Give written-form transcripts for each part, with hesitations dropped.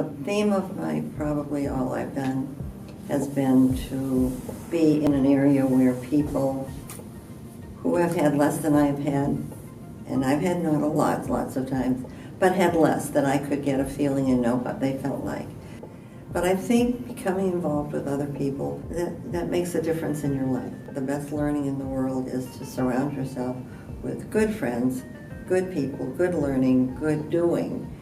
The theme of probably all I've done has been to be in an area where people who have had less than I've had, and I've had not a lot, lots of times, but had less, that I could get a feeling and know what they felt like. But I think becoming involved with other people, that makes a difference in your life. The best learning in the world is to surround yourself with good friends, good people, good learning, good doing.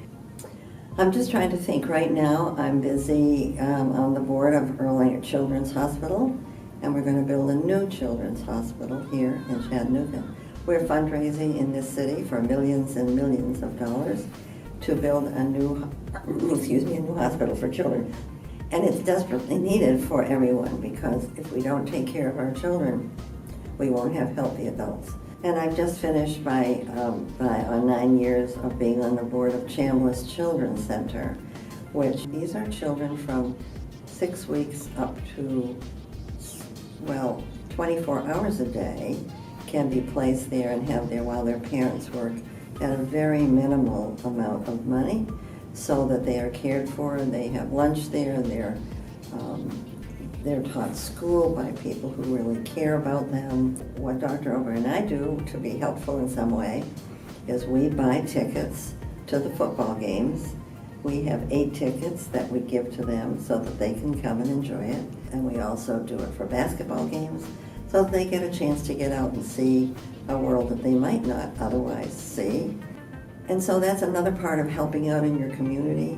I'm just trying to think. Right now, I'm busy on the board of Early Children's Hospital, and we're going to build a new children's hospital here in Chattanooga. We're fundraising in this city for millions and millions of dollars to build a new hospital for children. And it's desperately needed for everyone, because if we don't take care of our children, we won't have healthy adults. And I've just finished on 9 years of being on the board of Chambliss Children's Center, which these are children from 6 weeks up to, 24 hours a day can be placed there and have there while their parents work at a very minimal amount of money, so that they are cared for and they have lunch there, and they're taught school by people who really care about them. What Dr. Ober and I do to be helpful in some way is we buy tickets to the football games. We have 8 tickets that we give to them so that they can come and enjoy it. And we also do it for basketball games so that they get a chance to get out and see a world that they might not otherwise see. And so that's another part of helping out in your community,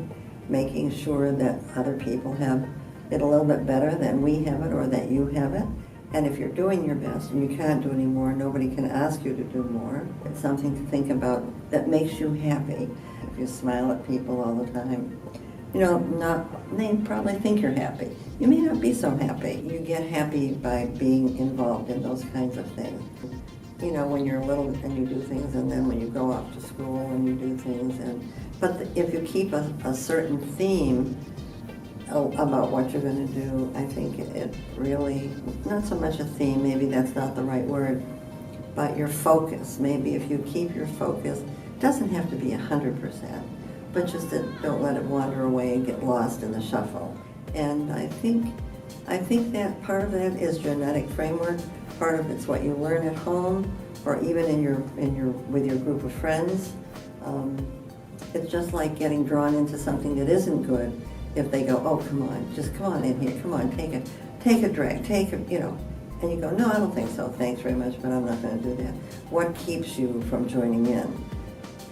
making sure that other people have it a little bit better than we have it or that you have it. And if you're doing your best and you can't do any more, nobody can ask you to do more. It's something to think about that makes you happy. If you smile at people all the time, they probably think you're happy. You may not be so happy. You get happy by being involved in those kinds of things. When you're little and you do things, and then when you go off to school and you do things. But if you keep a certain theme about what you're going to do, I think it really, not so much a theme, maybe that's not the right word, but your focus. Maybe if you keep your focus, it doesn't have to be 100%, but just don't let it wander away and get lost in the shuffle. And I think that part of that is genetic framework. Part of it's what you learn at home, or even with your group of friends. It's just like getting drawn into something that isn't good. If they go, oh, come on, just come on in here, come on, take a drag, and you go, no, I don't think so, thanks very much, but I'm not going to do that. What keeps you from joining in?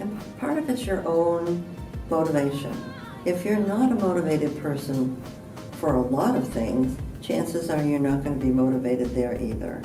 And part of it's your own motivation. If you're not a motivated person for a lot of things, chances are you're not going to be motivated there either.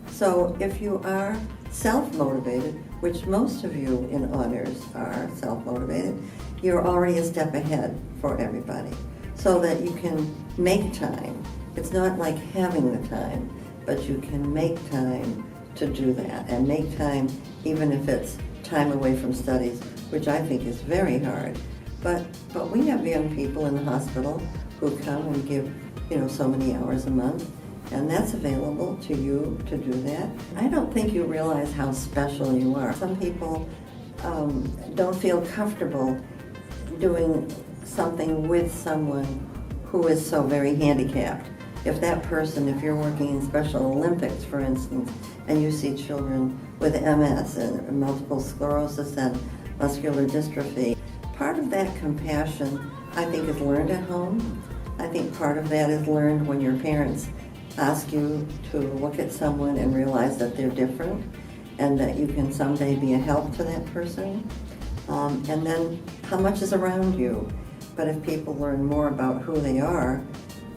So if you are self-motivated, which most of you in honors are self-motivated, you're already a step ahead for everybody, so that you can make time. It's not like having the time, but you can make time to do that, and make time even if it's time away from studies, which I think is very hard. But we have young people in the hospital who come and give so many hours a month, and that's available to you to do that. I don't think you realize how special you are. Some people don't feel comfortable doing something with someone who is so very handicapped. If you're working in Special Olympics, for instance, and you see children with MS and multiple sclerosis and muscular dystrophy, part of that compassion, I think, is learned at home. I think part of that is learned when your parents ask you to look at someone and realize that they're different, and that you can someday be a help to that person. And then how much is around you. But if people learn more about who they are,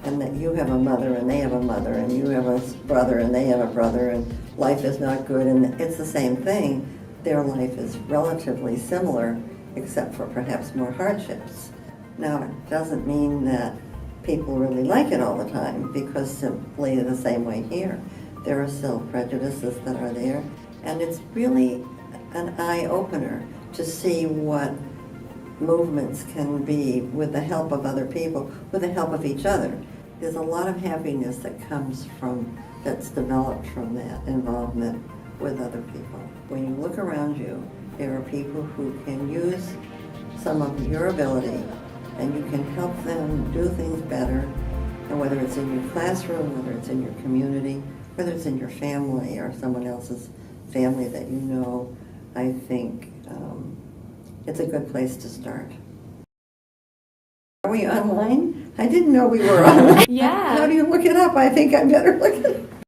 and that you have a mother and they have a mother, and you have a brother and they have a brother, and life is not good and it's the same thing, their life is relatively similar, except for perhaps more hardships. Now, it doesn't mean that people really like it all the time, because simply the same way here, there are still prejudices that are there, and it's really an eye-opener to see what movements can be with the help of other people, with the help of each other. There's a lot of happiness that's developed from that involvement with other people. When you look around you, there are people who can use some of your ability and you can help them do things better. And whether it's in your classroom, whether it's in your community, whether it's in your family or someone else's family that you know, I think it's a good place to start. Are we online? I didn't know we were online. Yeah. How do you look it up? I think I better look it up.